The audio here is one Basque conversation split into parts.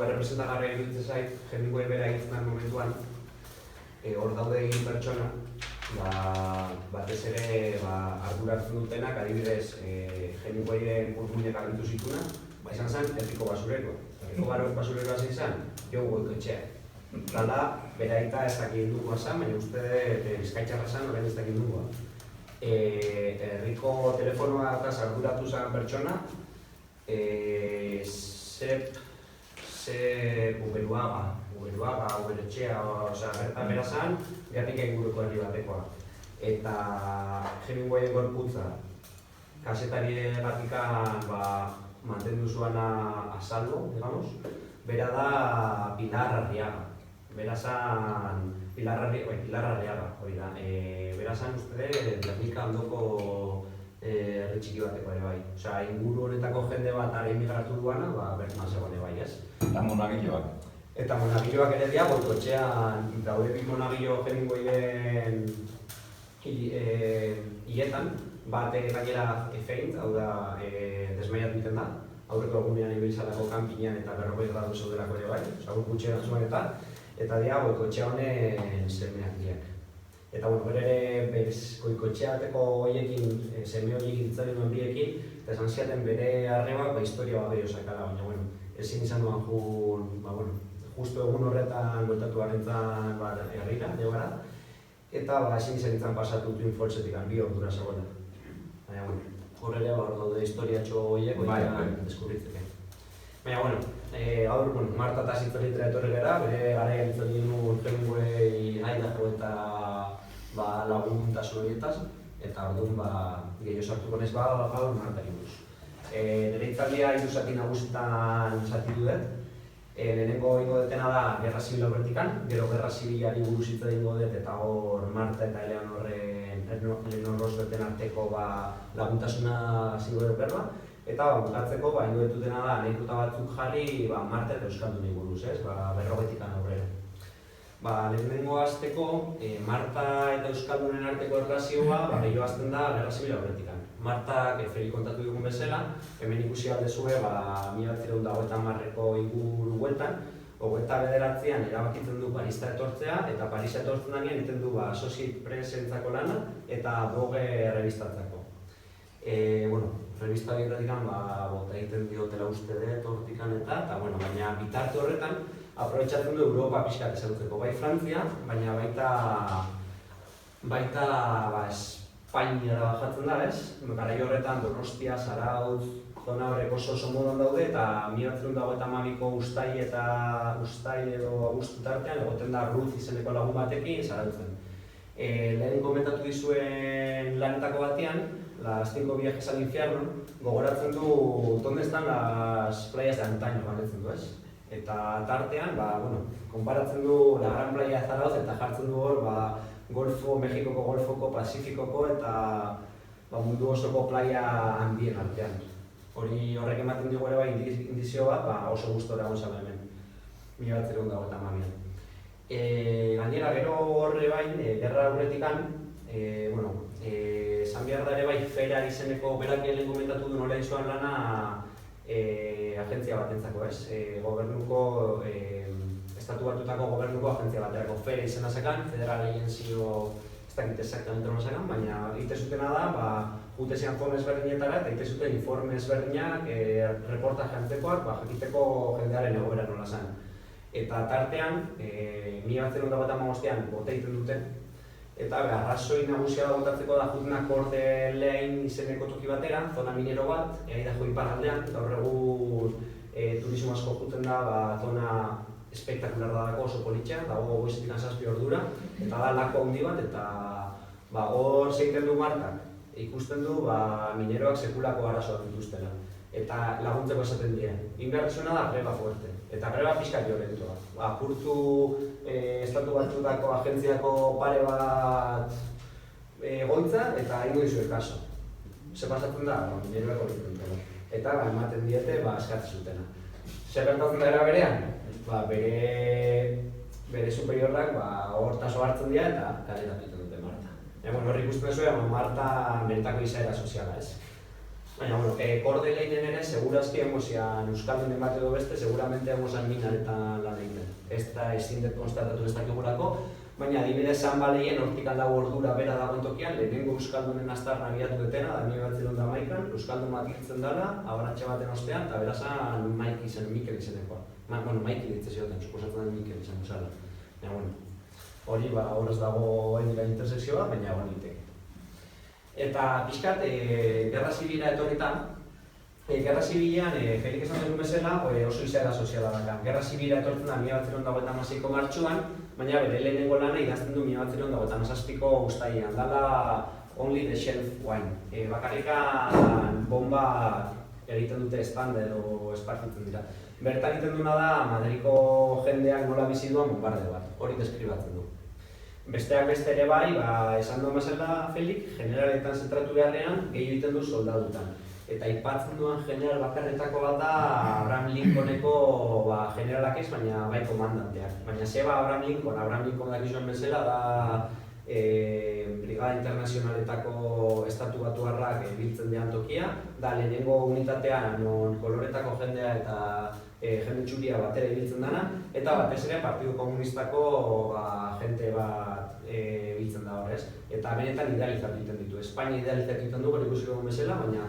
errepresentagarria iruditzen zait, Hemingway bera egiten den momentuan, hor daude egin pertsona, batez ere arduratzen dutenak, adibidez, Hemingwayren urduinek agintu zituna, izan zen Herriko Basurero. Herriko Basureroa zein zen, Jon Goikoetxea. Dala, bera aita ez dakit dugua zen, baina uste Bizkaitxarra zen, orain ez dakit dugua. Herriko telefonoa eta arduratu zen pertsona, Uberetxea, bertan bera zen, Gernika inguruko herri batekoa. Eta Hemingwayen gorputza, kasetariegatikan mantendu zuana a salvo, digamos, bera da Pilar Arriaga. Bera zen Pilar Arriaga, hori da. Bera zen uste Gernika ondoko herri txiki bateko ere bai. Osea, inguru honetako jende bat are emigratu duana, bertan zegoen bai, ez? Eta monagilloak. Eta monagilloak ere dira, Goikoetxean daude bi monagillo Hemingwayen hietan, bat gainera feint, hau da, desmaiatu egiten da, aurreko egunean ibiltzalako kanpinean eta 40 gradu zaudelako ere bai, guk gutxean zuen eta dira Goikoetxea honen semeak diak. Eta bere Goikoetxeateko horiekin, seme horiekin ditzaren duen biekin, eta esan ziaten bere arrebak historia bat berio sakala, baina ezin izan duan justu egun horretan bueltatu garentzan herrira, negara, eta ezin izan pasatu Twin Fallsetik bi ordura zegoela. Baina, hor ere hor daude historiatxo horiek deskubritzeke. Baina, gaur, Marta eta Zitzelitera etorri gara, bere garaian izan genuen Hemingway, Idaho eta laguntasun horietaz, eta orduan gehiago sartuko nez gaur Martari buruz. Nire hitzaldia hiru zati nagusitan zati dudet. Lehenengo ingo detena da Gerra Zibil aurretikan, gero Gerra Zibilari buruz hitz egingo dut eta hor Marta eta Eleanor Roosevelten arteko laguntasuna zingo dut berba. Eta bukatzeko ingo dutena da anekdota batzuk jarri Marta eta Euskaldunei buruz, berrogetikan aurrera. Lehenengo hasteko, Marta eta Euskaldunen arteko erlazioa gehiago hasten da Gerra Zibil aurretikan. Martak, Feri kontatu dugun bezala, hemen ikusi aldezue 1950ko inguru bueltan, 29an erabakitzen du Parisa etortzea, eta Parisa etortzen denean egiten du Associated Pressentzako lana eta Vogue errebistatzako. Revista horietatik bota egiten diotela uste dut hortikan eta, baina bitarte horretan aprobetxatzen du Europa pixkat ezagutzeko, bai Frantzia, baina baita Espainiara bajatzen da, ez? Garai horretan Donostia, Zarautz, zona horrek oso modan daude eta 1952ko uztai edo agustu tartean egoten da Ruth izeneko lagun batekin Zarautzen. Lehen komentatu dizuen lanetako batean, las 5 viajes al infierno, gogoratzen du donde están las playas de antaño, baletzen du, ez? Eta tartean, konparatzen du la gran playa de Zarautz eta jartzen du hor, Mexikoko, Golfoko, Pazifikoko eta mundu osoko playa handien artean. Horrek ematen dugu ere indizio bat, oso gustora egon zela hemen, 1952an. Gainera, gero horre gerra aurretikan, esan behar da ere Fera izeneko berak lehen komentatu du nola izuan lana agentzia batentzako, ez? Estatu batutako gobernuko agentzia baterako Fera izena zekan, Federal Agency ez dakit exactamente nola zekan, baina egite zutena da, jute zian fon ezberdinetara eta egite zuten informe ezberdinak, reportaje antzekoak, jakiteko jendearen egoera nola zen. Eta tartean, 1955an bote egiten duten, eta arrazoi nagusia da botatzeko da Jutnak Orde Lein izeneko toki batera, zona minero bat, Idaho iparraldean, gaur egun turismo asko juten da, zona espektakular da oso politxa, dago goizetik 7 ordura, eta da lako handi bat, eta hor zeiten du Martak, ikusten du mineroak sekulako arazoak dituztela. Eta laguntzeko esaten dira. Inbertsuena da greba fuerte, eta greba pixkat jorentu da. Apurtu estatu batutako agentziako pare bat egoitza, eta ingo dizuet kaso. Ze pasatzen da, mineroak hori dutela. Eta ematen diete eskatzen zutena. Zer gertatzen da era berean? Bere superiorrak hortazo hartzen dira eta kaletatu dute Marta. Horri ikusten zuen, Marta benetako izaera soziala, ez? Baina, korde lehinen ere, segurazki emozian Euskaldunen bat edo beste, seguramente emozian minaretan lan egiten. Ez da ezin dut konstatatu ez dakigulako, baina adibidez San Baleien hortik aldau ordura bera dagoen tokian, lehenengo Euskaldunen aztarna abiatu dutena, da 1911an, Euskaldun bat hiltzen dela, abaratxe baten ostean, eta berazan Maiki zen, Mikel izenekoa. Maiki ditze zioten, suposatzen den Mikel izan bezala. Baina, hori, horrez dago dira intersekzioa, baina egon diteke. Eta pixkat, Gerra Zibila etorritan, Gerra Zibilean, Felik esan duen bezala, oso izaera soziala daka. Gerra Zibila etortzen da 1956ko martxuan, baina bere lehenengo lana idazten du 1957ko uztailean. Dala Only the Shelf Wine. Bakarrikan bomba egiten dute estanda edo espartitzen dira. Bertan egiten duena da Madriko jendeak nola bizi duan bombardeo bat, hori deskribatzen du. Besteak beste ere bai, esan duen bezala Felik, generaletan zentratu beharrean gehi egiten du soldadutan. Eta aipatzen duen general bakarretako bat da Abraham Lincolneko generalak ez, baina bai komandanteak. Baina zeba Abraham Lincoln dakizuen bezala da Brigada Internazionaletako estatu batuarrak biltzen dean tokia, da lehenengo unitatean non koloretako jendea eta jende txuria batera ibiltzen dena, eta batez ere Partidu Komunistako jente bat biltzen da horrez. Eta benetan idealizatu egiten ditu. Espainia idealizatu egiten du, gero ikusi dugun bezala, baina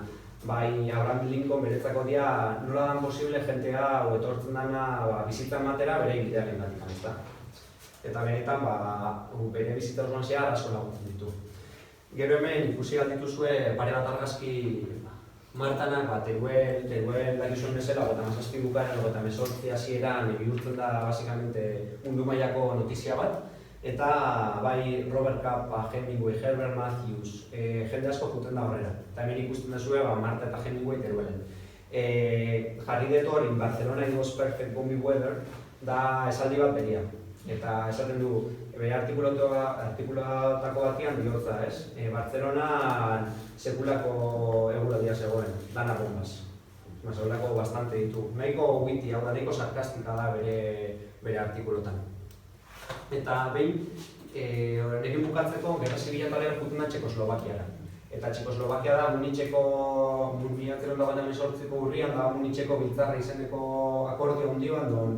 bai Abraham Lincoln beretzako dia nola dan posible jentea etortzen dena bizitza ematera bere idealen gatik, ezta? Eta benetan bere bizitza osoan zehar asko laguntzen ditu. Gero hemen ikusi dituzue pare bat argazki Martanak, Teruel dakizuen bezala, 57 bukaren, 58 hasieran bihurtzen da basikamente mundu mailako notizia bat. Eta bai Robert Capa, Hemingway, Herbert Matthews, jende asko juten da horrela. Eta hemen ikusten duzue Marta eta Hemingway Teruelen. Jarri dut hori, Barcelona it was perfect bombi weather, da esaldi bat beria. Eta esaten du, bere artikulatako batian diotza, ez? Barcelona sekulako eguraldia zegoen, dana bombaz. Sekulako bastante ditu. Nahiko witty, hau da, nahiko sarkastika da bere artikulotan. Eta behin, horrekin bukatzeko, Gerra Zibila talean juten da Txekoslovakiara. Eta Txekoslovakia da Munitzeko, 1918ko urrian da Munitzeko biltzarra izeneko akordio handioan don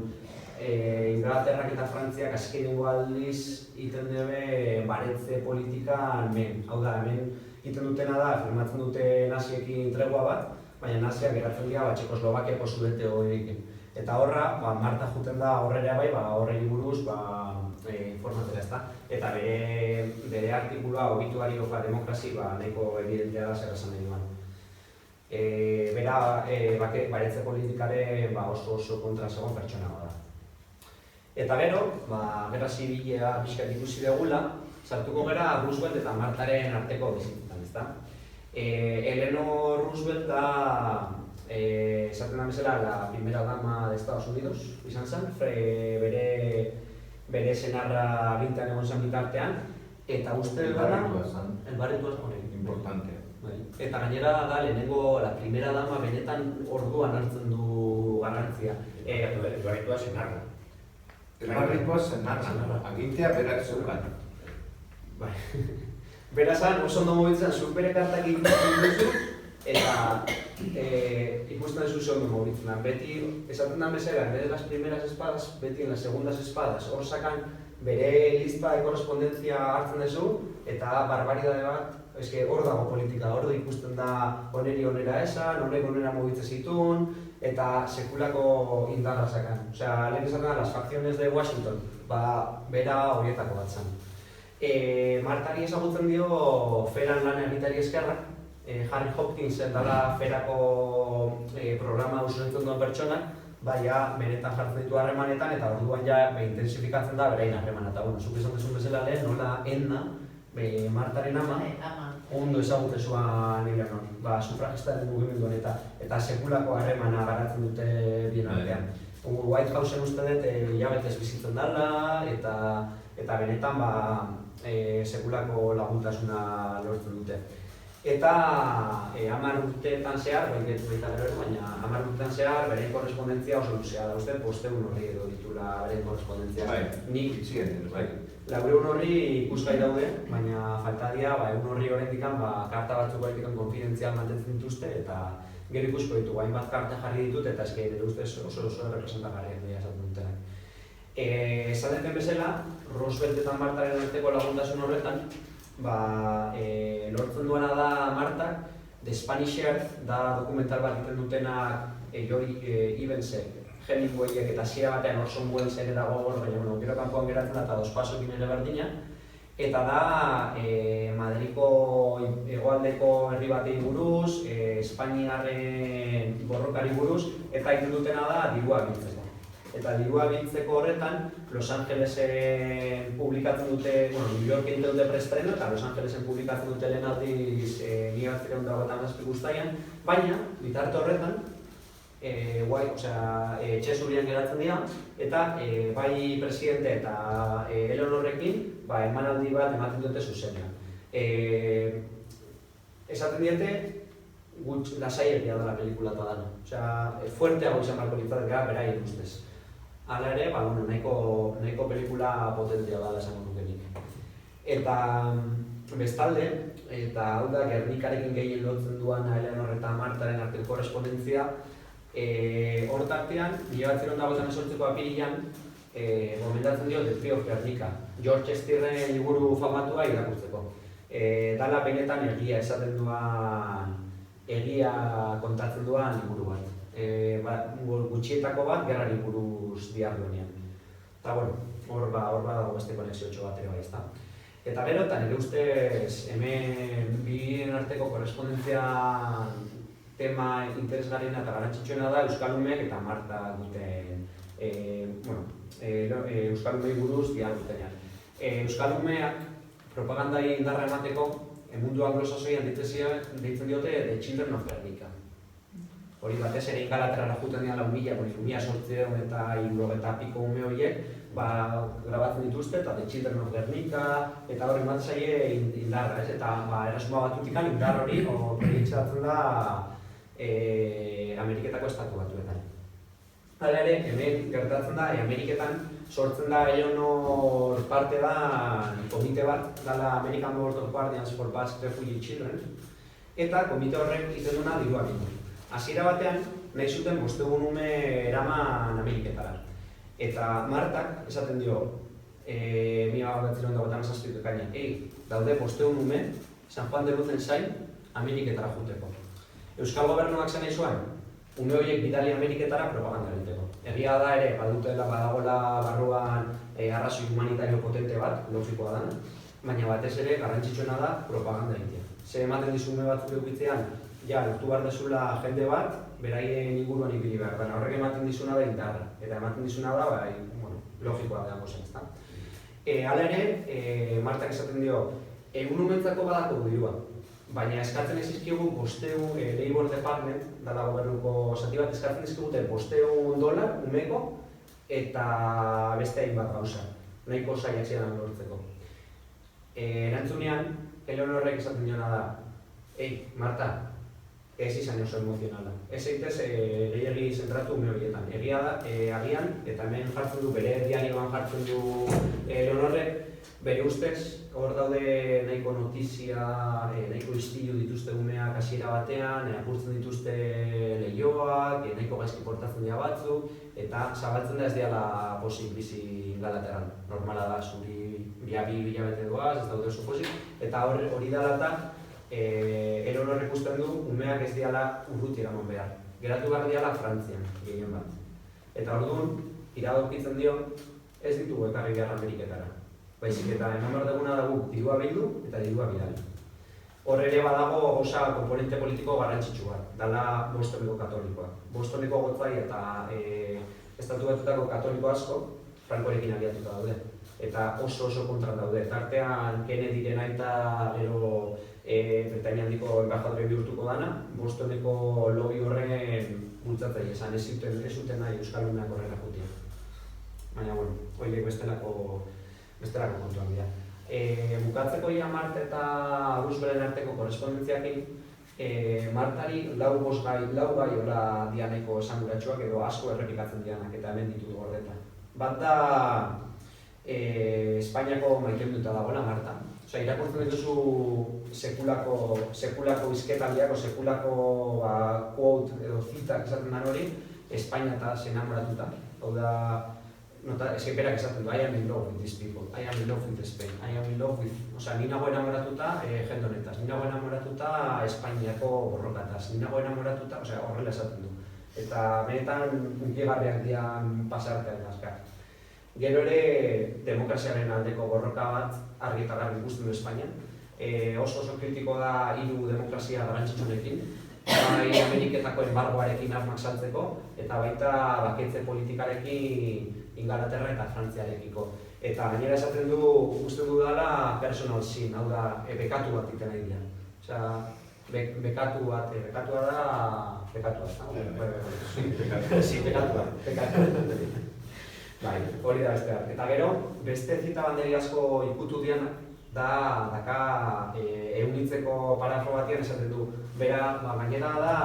Inglaterrak eta Frantziak azkenengo aldiz iten debe baretze politikan men. Hau da, hemen iten dutena da, firmatzen dute naziekin tregua bat, baina naziak geratzen dira Txekoslovakiako sudete horiekin. Eta horra, Marta juten da horrela bai, horrei buruz informatzera ezta. Eta bere artikulua obituari ofa demokrazi nahiko evidentea da zer esan nahi duan. Bera baretze politikare oso kontra zegoen pertsona da. Eta gero, Gerra Zibila pixkat ikusi dugula, sartuko gara Roosevelt eta Martaren arteko bizitzetan, ezta? Eleanor Roosevelt da, esaten da bezala, la primera dama de Estados Unidos izan zen, bere senarra 20 egon zen bitartean, eta uste gara... Elbarritua zen. Importante. Eta gainera da, lehenengo, la primera dama benetan orduan hartzen du garrantzia. Elbarritua senarra. Elbarritua senarra. Agintea berak zeukan. Berazan, oso ondo mobitzen, zuk bere kartak ikusten duzu, eta ikusten duzu oso ondo mobitzen. Beti, esaten da bezala, en vez de las primeras espadas, beti en las segundas espadas. Hor sakan bere lista de korrespondentzia hartzen duzu, eta barbaridade bat, hor dago politika, hor ikusten da oneri onera esan, honek onera mobitzen zituen, eta sekulako indarra sakan. Osea, lehen esaten da, las facciones de Washington, bera horietako bat zen. Martari ezagutzen dio feran lan egitari eskerrak, Harry Hopkins dela ferako programa usunetzen duen pertsonak, benetan jartzen ditu harremanetan eta orduan intensifikatzen da berain harremana. Eta zuk esan duzun bezala lehen, nola Edna, Martaren ama, ondo ezagutzen zuan Eleanor, sufragistaren mugimenduan eta sekulako harremana garatzen dute bien artean. White Houseen uste dut hilabetez bizitzen dela eta benetan sekulako laguntasuna lortzen dute. Eta 10 urteetan zehar, baita gero, baina 10 urteetan zehar beren korrespondentzia oso luzea da, uste 500 horri edo ditula beren korrespondentzia. Nik itxien, bai. 400 horri ikusgai daude, baina falta dira, 100 horri horrendik karta batzuk baitekan konfidentzial mantentzen dituzte, eta gero ikusko ditugu, hainbat karta jarri ditut, eta eski nire ustez oso representagarriak dira esaten dutenak. Esaten bezala, Roosevelt eta Martaren arteko laguntasun horretan, lortzen duena da Martak, The Spanish Earth, da dokumental bat egiten dutenak Joy Evansek, Hemingwayek eta hasiera batean Orson Welles ere dago, baina gero kanpoan geratzen da eta Dos Pasokin ere berdina. Eta da Madriko hegoaldeko herri batei buruz, Espainiarren borrokari buruz, eta egiten dutena da dirua biltzeko. Eta dirua biltzeko horretan, Los Angelesen publikatzen dute, New York egiten dute preestreno, eta Los Angelesen publikatzen dute lehen aldiz 1957 guztaian, baina, bitarte horretan, etxe zurian geratzen dira, eta bai presidente eta Eleanorrekin emanaldi bat ematen dute zuzenean. Esaten diete, lasaiegia dela pelikula eta dana. Osea, fuerteago izan barko litzatekea beraien ustez. Hala ere, nahiko pelikula potentea dela esango nuke nik. Eta bestalde, eta hau da Gernikarekin gehien lotzen duan Eleanor eta Martaren arteko korrespondentzia, hortartean, 1958ko apirilean, gomendatzen dio The Tree of Guernica, George Stirren liburu famatua irakurtzeko. Dala benetan egia esaten duan, egia kontatzen duan liburu bat. Gutxietako bat, gerrari buruz diarduenean. Eta, hor dago beste konexiotxo bat ere bai, ezta. Eta gero, eta nire ustez, hemen bien arteko korrespondentzia tema interesgarriena eta garrantzitsuena da Euskaldumek eta Marta duten Euskaldumei buruz diardutenean. Euskaldumeak propagandai indarra emateko mundu anglosaxoian deitzen diote The Children of Guernica. Hori batez ere Ingalaterrara juten dira 1800 eta 70 piko ume horiek grabatzen dituzte eta The Children of Guernica eta hori ematen zaie indarra, eta erasuma batutik indar hori proiektatzen da Ameriketako estatu batuetan. Hala ere, hemen gertatzen da, Ameriketan sortzen da Eleanor parte da komite bat, dala American Board of Guardians for Basque Refugee Children, eta komite horrek egiten duena dirua bildu. Hasiera batean, nahi zuten 500 ume eraman Ameriketara. Eta Martak esaten dio, 1957 ekainean, daude 500 ume San Juan de Luzen zain Ameriketara juteko. Euskal Gobernuak zen nahi zuen, ume horiek bidali Ameriketara propaganda egiteko. Egia da ere, badagoela barruan arrazoi humanitario potente bat, logikoa da, baina batez ere garrantzitsuena da propaganda egitea. Ze ematen dizu ume batzuk eukitzean, lortu behar dezula jende bat, beraien inguruan ibili behar da. Horrek ematen dizuna da indarra, eta ematen dizuna da, logikoa da gozen, ezta. Hala ere, Martak esaten dio, egun umentzako badako dirua, baina eskatzen ezizkigu Labor Department, dala gobernuko zati bat, eskatzen ezkigute $500 umeko eta beste hainbat gauza, nahiko zailak zidan lortzeko. Erantzunean, Eleanorrek esaten diona da, Marta, ez izan oso emozionala. Ez eitez gehiagi zentratu ume horietan. Egia da, agian, eta hemen jartzen du, bere diarioan jartzen du Eleanorrek, bere ustez, hor daude nahiko notizia, nahiko istilu dituzte umeak hasiera batean, apurtzen dituzte lehioak, nahiko gaizki portatzen dira batzuk, eta zabaltzen da ez diala posik bizi Ingalaterran. Normala da, zuri bilabete doaz, ez daude oso posik, eta hori dela eta Eleanorrek ikusten du, umeak ez diala urruti eraman behar. Geratu behar diala Frantzian, gehien bat. Eta orduan, iradokitzen dio, ez ditugu ekarri behar Ameriketara. Baizik eta eman behar duguna dugu dirua bildu eta dirua bidali. Hor ere badago osa komponente politiko garrantzitsu bat, dala Bostoneko katolikoa. Bostoneko gotzai eta estatu batutako katoliko asko Frankorekin abiatuta daude. Eta oso kontran daude. Tartean Kennedyren aita gero Britainia handiko embajadore bihurtuko dana, Bostoneko lobby horren bultzatzaile esan, ez zuten nahi Euskaldunak horrela jutia. Baina, horiek bestelako kontuan dira. Bukatzeko ia Mart eta Roosevelten arteko korrespondentziakin, Martari lau gai hola dianeko esanguratsuak edo asko errepikatzen dianak eta hemen ditu gordeta. Bat da Espainiako maiteminduta dagoela Marta. Osea, irakurtzen dituzu sekulako izketaldiak, sekulako quote edo zitak esaten den hori, Espainiataz enamoratuta. Hau da, berak esaten du, I am in love with these people, I am in love with Spain, I am in love with... Osea, ni nago enamoratuta jende honetaz, ni nago enamoratuta Espainiako borrokataz, ni nago enamoratuta, osea, horrela esaten du. Eta benetan unkigarriak dian pasartean azkar. Gero ere, demokraziaren aldeko borroka bat argi eta garbi ikusten du Espainian. Oso kritiko da hiru demokrazia garrantzitsuenekin, bai Ameriketako enbargoarekin armak saltzeko, eta baita baketze politikarekin Ingalaterra eta Frantziarekiko. Eta gainera esaten du, uste du dela personal sin, hau da, bekatu bat iten nahi dira. Osea, bekatu bat da... Sí, bekatu bat. Bai, hori da beste bat. Eta gero, beste zita banderi asko ikutu dian, daka eunitzeko parafro batian esaten du. Bera, gainera da,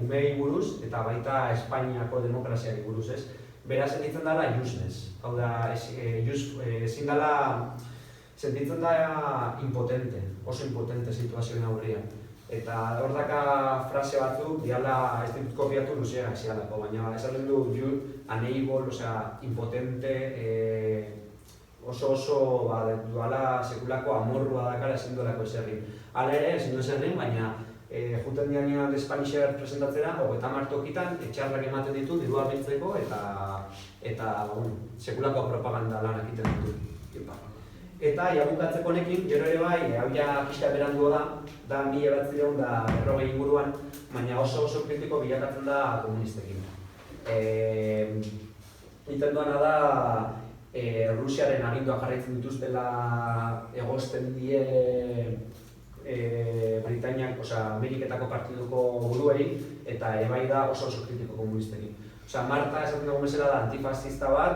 umei buruz eta baita Espainiako demokraziari buruz, ez? Bera sentitzen dela useless. Hau da, ezin dela, sentitzen da impotente, oso impotente situazioen aurrian. Eta hor daka frase batzuk, diala, ez ditut kopiatu luzeak zialako, baina esaten du unable, osea, impotente, oso duala sekulako amorrua dakara ezin duelako eserrin. Hala ere, ezin du eserrin, baina juten dianean Spanisher presentatzera, 30 tokitan, etxarrak ematen ditu, dirua biltzeko eta sekulako propaganda lanak egiten ditu. Eta bukatzeko honekin, gero ere bai, hau ja pixka berandu da 1940 inguruan, baina oso kritiko bilakatzen da komunistekin. Egiten duana da, Rusiaren agindua jarraitzen dituztela egozten die Britainiak, Ameriketako partiduko buruei, eta bai da oso kritiko komunistekin. Marta esaten dugu bezala da antifascista bat,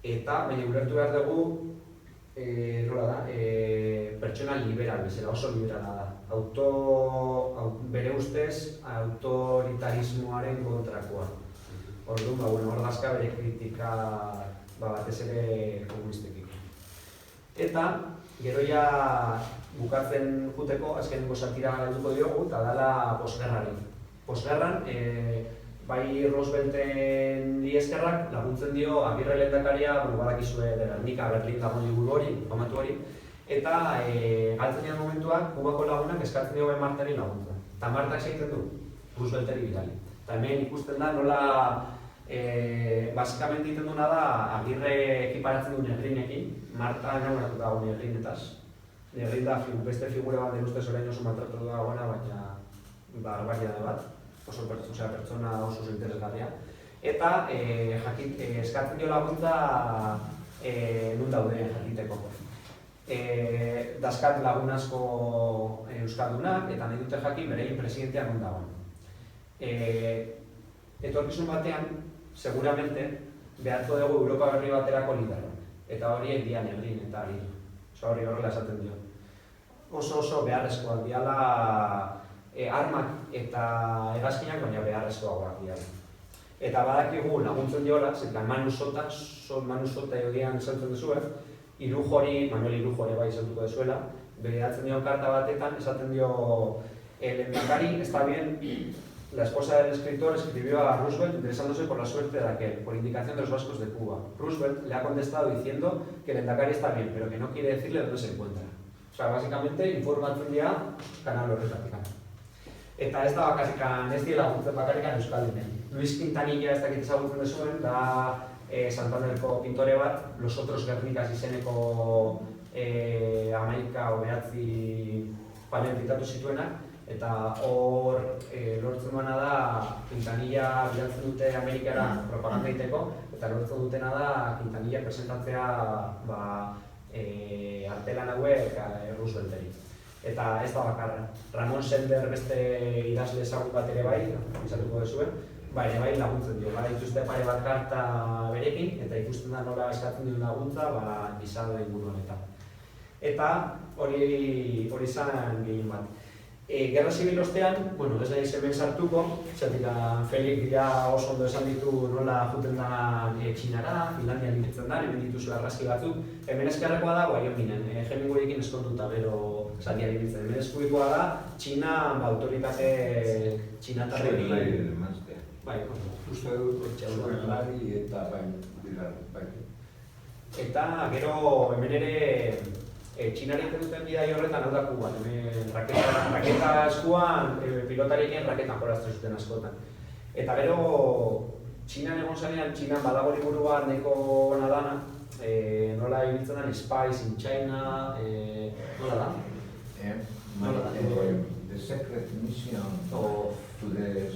eta baina ulertu behar dugu pertsona liberal bezala, oso liberala da. Bere ustez, autoritarismoaren kontrakoa. Orduan, hor dazka bere kritika batez ere komunistekin. Eta, gero ja bukatzen juteko, azkenengo satira galduko diogu, eta dala posgerrari. Posgerran, bai Roosevelten eskerrak laguntzen dio Agirre lehendakaria, badakizue Gernika, Berlin dagoen liburu hori, famatu hori, eta galtzen dian momentuak, Kubako lagunak eskatzen dio Martari laguntza. Eta Martak egiten du, Roosevelteri bidali. Eta hemen ikusten da nola, basikamente egiten duena da Agirre ekiparatzen du Negrinekin, Marta enamoratu dago Negrinetaz. Negrin da beste figura bat ustez orain oso maltratatu dagoena, baina barbaridade bat. Pertsona oso interesgarria. Eta eskatzen dio laguntza nun dauden jakiteko. Dazkat lagun asko euskaldunak eta nahi dute jakin bereien presidentea non dagoen. Etorkizun batean, seguramente, beharko dugu Europa berri baterako liderrak. Eta horiek dira Negrin eta Agirre. Hori horrela esaten dio. Oso beharrezkoak diala armak eta hegazkinak, baina beharrezkoagoak dira. Eta badakigu laguntzen diola, zetan Manu Sota egodean esantzen duzue, Manuel Irujori bai esantuko dezuela, behatzen dio karta batetan, esaten dio el lehendakari, está bien, la esposa del escritor escribió a Roosevelt interesándose por la suerte de aquel, por indicación de los vascos de Cuba. Roosevelt le ha contestado diciendo que el lehendakari está bien, pero que no quiere decirle dónde se encuentra. O sea, básicamente, informatzen dira kanal horretatik. Eta ez da bakarrikan, ez dira laguntzen bakarrikan euskaldinen. Luis Quintanilla ez dakit ezagutzen duzuen, da Santanderko pintore bat, Los Otros Gernikas izeneko 11 o 9 panel pintatu zituenak, eta hor lortzen duena da Quintanilla bidaltzen dute Amerikara propaganda egiteko, eta lortzen dutena da Quintanilla presentatzea artelan hauek Roosevelteri. Eta ez da bakarra. Ramon Sender beste idazle ezagut bat ere bai, izatuko duzuen, ere bai laguntzen dio. Dituzte pare bat karta berekin, eta ikusten da nola eskatzen duen laguntza, gizado inguruan eta. eta hori izan gehien bat. Gerra zibil ostean, bueno, ez nahi hemen sartuko, zatik Felix ja oso ondo esan ditu nola juten da Txinara, Finlandian iritzen da, hemen dituzu argazki batzuk. Hemen eskerrekoa da Wyomingen, Hemingwayekin eskonduta bero zatian iritzen. Hemen eskuikoa da, Txina, autoritate txinatarrekin. Bai, uste dut, zuen lari eta bai. Eta gero hemen ere Txinaren duten bidai horretan hau da Kuban, hemen raketa eskuan, pilotarien raketan jolazten zuten askotan. Eta gero Txinan egon zanean, Txinan badago liburu bat nahiko ona dana, nola ibiltzen den Spies in China, nola da? The Secret Mission to the...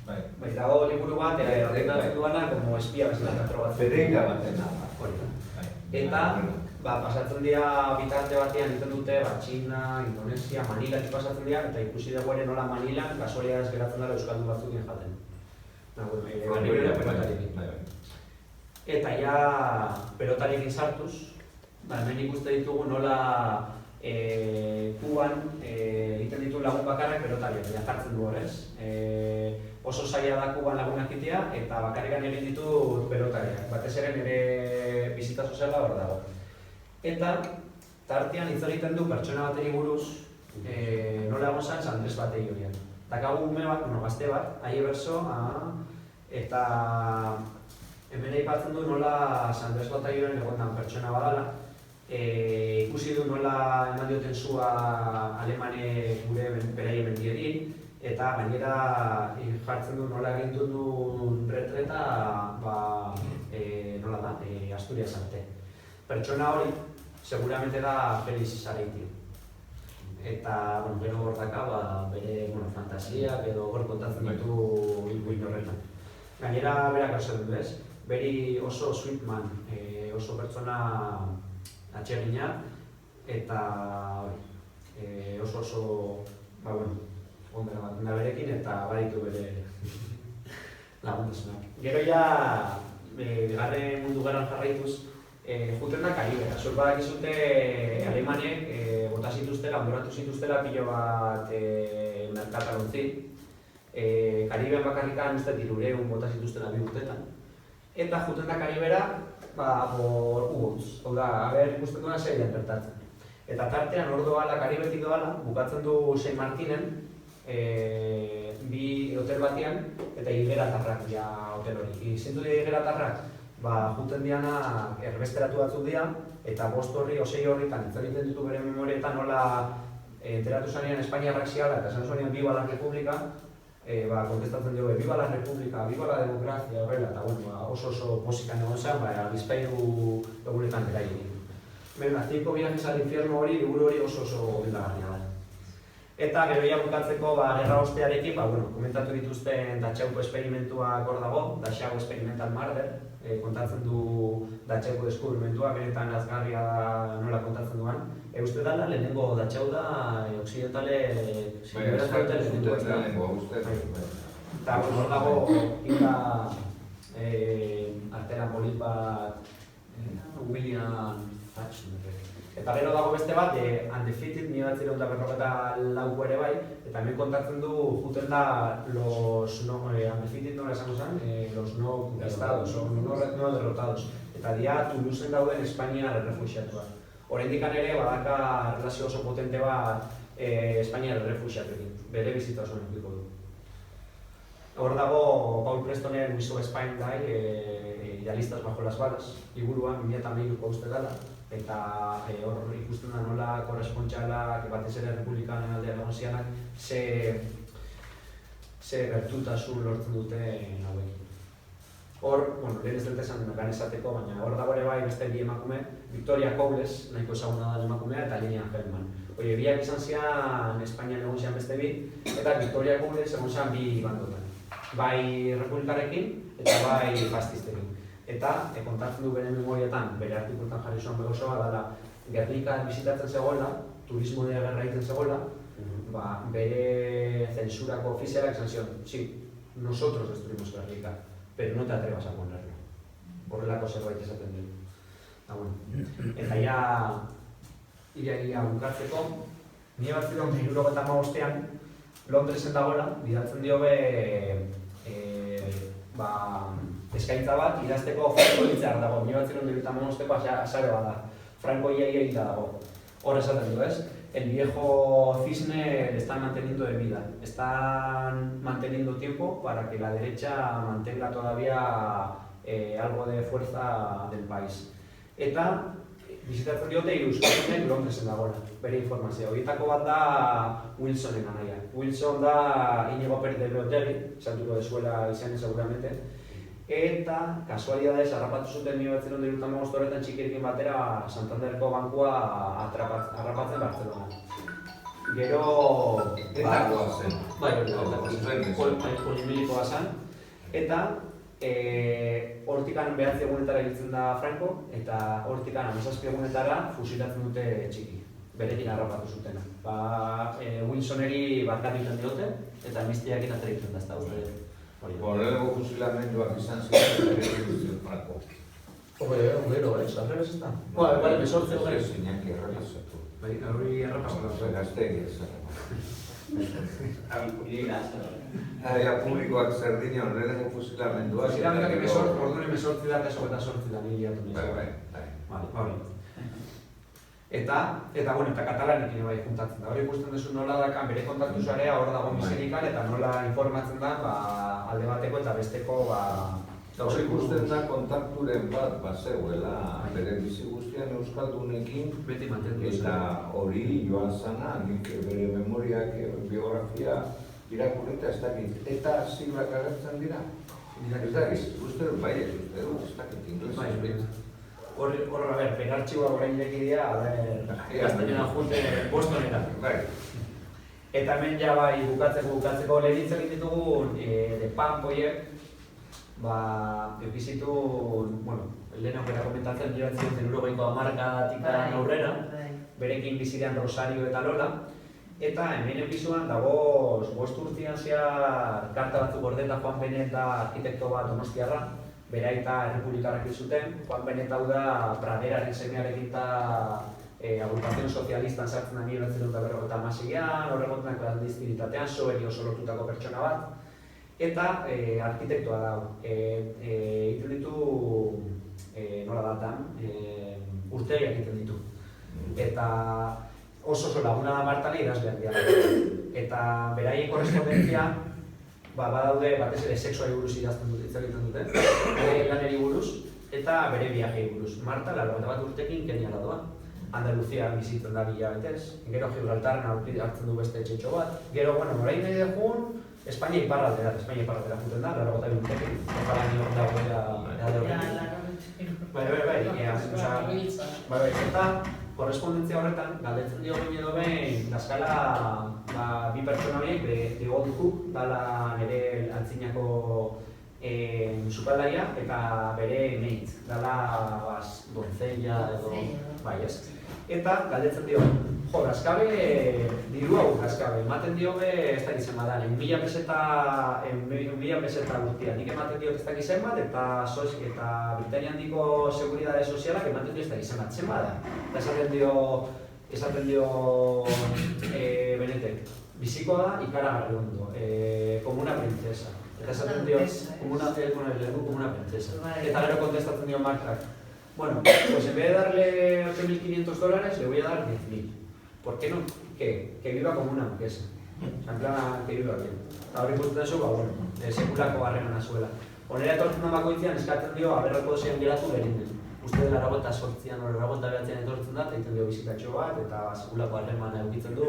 Bai, dago liburu bat, ordenatzen duana, como espia bezala katro bat. Pereira batena. Eta pasatzen dira bitarte batean egiten dute Txina, Indonesia, Manilatik pasatzen dira, eta ikusi dugu ere nola Manilan kasualia ez geratzen dara euskaldun batzukien jaten. Eta ja pelotarikin sartuz, hemen ikuste ditugu nola Kuban egiten ditu lagun bakarrak pelotariak, baina jartzen du horrez. Oso zaila da Kuban lagunak itea eta bakarrikan egin ditu pelotariak, batez ere nire bizita soziala hor dago. Eta tartean hitz egiten du pertsona bateri buruz, nola egon zen San Andres batei horian. Dakagu ume bat, gazte bat, aie berso, eta hemen aipatzen du nola San Andres batei horian egotan pertsona badala. Ikusi du nola eman dioten zua Alemane gure beraien mendieri, eta gainera jartzen du nola egin duen retreta, nola da, Asturias arte. Pertsona hori, seguramente da Felix Saraiti. Eta, gero hor daka, bere fantasiak edo hor kontatzen ditu ilguin horretan. Gainera, berak hau zen du ez, beri oso sweetman, oso pertsona atsegina, eta oso, ondera bat da berekin eta baditu bere laguntasunak. Gero ja, bigarren mundu gerran jarraituz, juten da Karibera. Zuek badakizute Alemanek bota zituztela, ondoratu zituztela pilo bat merkatalontzi. Karibean bakarrikan uste tirureun bota zituztela 2 urtetan. Eta juten da Karibera, por U-boats. Hau da, ikusten duena zeian gertatzen. Eta tartean hor doala, Karibetik doala, bukatzen du Saint Martinen, bi hotel batean, eta higeratarrak dira hotel hori. Zentu dira higeratarrak? Juten diana erbesteratu batzuk dira, eta 5 horri, 6 horritan, hitz egiten ditu bere memorietan nola enteratu zanean Espainiarrak ziala, eta esan zuenean Viva la República, kontestatzen dugu, Viva la República, Viva la Democracia, horrela, eta oso posikan egon zen, bizpairu egunetan beraien. Bena, 5 viajes al infierno hori, liburu hori oso bildagarria da. Eta gero ja bukatzeko gerra ostearekin, komentatu dituzten Dachauko esperimentuak hor dago, Dachau Experimental Murder, kontatzen du Dachauko deskubrimentua, benetan azgarria da nola kontatzen duan. Uste dala, lehenengo Dachau da, oksidentale, lehenengo, uste. Eta hor dago, inda artera polit bat, William Thatcher. Eta gero dago beste bat, Undefeated, 1954 ere bai, eta hemen kontatzen du, juten da, Undefeated nola esango zen, los no conquistados, no derrotados. Eta dia Toulousen dauden Espainiar errefuxiatuak. Horendikan ere, badaka relazio oso potente bat Espainiar errefuxiatuekin, bere bizita oso nekiko du. Hor dago, Paul Prestonen We Saw Spain Die, Idealistas bajo las balas, liburuan, 2008ko uste dela, eta hor ikusten da nola korrespontxalak, batez ere Republikanen aldean egon zianak, ze gertutasun lortzen dute hauekin. Hor, lehen ez dut esan gan esateko, baina hor dago ere bai beste bi emakume, Victoria Cowles, nahiko ezaguna da emakumea, eta Lilian Hellman. Biak izan zian Espainian egon zian beste bi, eta Victoria Cowles egon zian bi bandotan. Bai republikarekin eta bai fascistekin. Eta kontatzen du bere memorietan, bere artikultan jarri zuen begozoa, dara Gernika bizitatzen zegoela, turismo dira gerra egiten zegoela, bere zensurako ofizialak esan zion, sí, nosotros destruimos Gernika, pero no te atrevas a ponerlo. Horrelako zerbait esaten du. Eta ja, iriagia bukatzeko, 1975ean Londresen dagoela, bidaltzen dio eskaintza bat idazteko Franco hiltzear dago, 1975ko azare bat da, Franco iaia hilda dago. Hor esaten du, ez? El viejo cisne le están manteniendo de vida, están manteniendo tiempo para que la derecha mantenga todavía algo de fuerza del país. Eta bizitatzen diote Euskaldun Londresen dagoela, bere informazioa. Horietako bat da Wilsonen anaia. Wilson da Inigo Pérez de Otegi, esantuko dezuela izanen seguramente. Eta kasualidadez harrapatu zuten 1975 horretan txikiekin batera Santanderko bankua harrapatzen Barcelona. Gero... Etakoa zen. Polimilikoa zen. Eta hortikan 9 egunetara hiltzen da Franco, eta hortikan 17 egunetara fusilatzen dute txiki, berekin harrapatu zutena. Wilsoneri barkatu egiten diote, eta amnistiakin atera egiten da, ez da urte. Horrelako fusilamenduak izan ziren, ere Franco. Gero, ez? Arrebez ez da? Bale, besortze hori. Ez Iñaki errepasatu. Hori errepasatu. Gaztegi ez Aia publikoak zer dine horrengo fusilamendua. Fusilamenduak orduan emesortzi da, eso eta sortzi da niliatu nizu. Bai. Eta katalanekin bai juntatzen da. Hori ikusten duzu nola dakan bere kontaktu zarea hor dago miserikan eta nola informatzen da alde bateko eta besteko Hori ikusten da kontakturen bat bazegoela bere bizi guztian Euskaldunekin beti mantendu eta hori joan zana, nik bere memoriak, biografia irakurrita ez dakit. Eta zibrak agertzen dira? Ez dakit, uste dut bai, ez dakit inglesez. Horra, penartxiboa orain lekidea, gaztenena junte Bostonera. Eta hemen ja bai bukatzeko lehenitzen ditugun de Pampoiek, eukizitu, lehenak eta komentatzen joatzen zen Uruguaiko hamarkadatik aurrera, berekin bizidean Rosario eta Lola, eta hemen eukizuan dago 5 urtean zehar karta batzuk gordeta Juan Benet da arkitekto bat donostiarra, beraita errepublikarrak zuten. Juan Benet hau da Praderaren semearekin eta agrupazion sozialistan sartzen da 1956an, horregotenak klandestinitatean, soberi oso lotutako pertsona bat. Eta arkitektoa dago. Egiten ditu, nola datan, urtegiak egiten ditu. Eta oso laguna da Martani idazleak dira. Eta beraien korrespondentzia, badaude batez ere sexuari buruz idazten dute, bere laneri buruz eta bere viajei buruz. Marta, 81 urtekin Keniara doa. Andaluzia bizitzen da bilabetez, gero Gibraltarren hartzen du beste etxetxo bat. Gero, orain nahi dugun, Espainia iparraldera juten da, 82 urtekin. Epalaino dagoela. Bai, eta korrespondentzia horretan, galdetzen dio behin edo behin, dazkala bi pertsona horiek, de Oldhoek, dala nire antzinako sukaldaria, eta bere meitz, dala doncella edo, bai ez. Eta galdetzen dio, Gazkabe, diru hau Gazkabe, ematen dio ez da gizema da, 1.000 peseta guztia, nik ematen dio ez da gizema bat, eta Britania handiko seguridade sozialak ematen dio ez da gizema bat, zema da. Eta esaten dio Benetek, biziko da ikaragarri ondo, como una princesa. Eta esaten dio, como una princesa. Eta gero kontestatzen dio Markak, bueno, pues en vez de darle $8.500, le voy a dar 10.000. ¿Por qué no? Que viva como una duquesa. En plan, que viva bien. Ahora ikusten zu, sekulako harremana zuela. Honera etortzen da bakoitzean eskatzen dio, aberrako zean geratu berinden. Uste dela 88an, 89an etortzen da, eta egiten dio bizitatxo bat, eta sekulako harremana eukitzen du.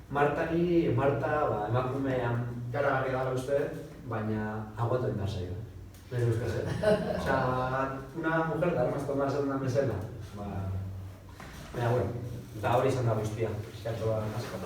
Marta, emakumean karagarri dara uste, baina aguanto egin behar zaio. Bere ustez, Osea, una mujer de armas tomarse una mesela. Baina, eta hori izan da guztia. Eskertu asko.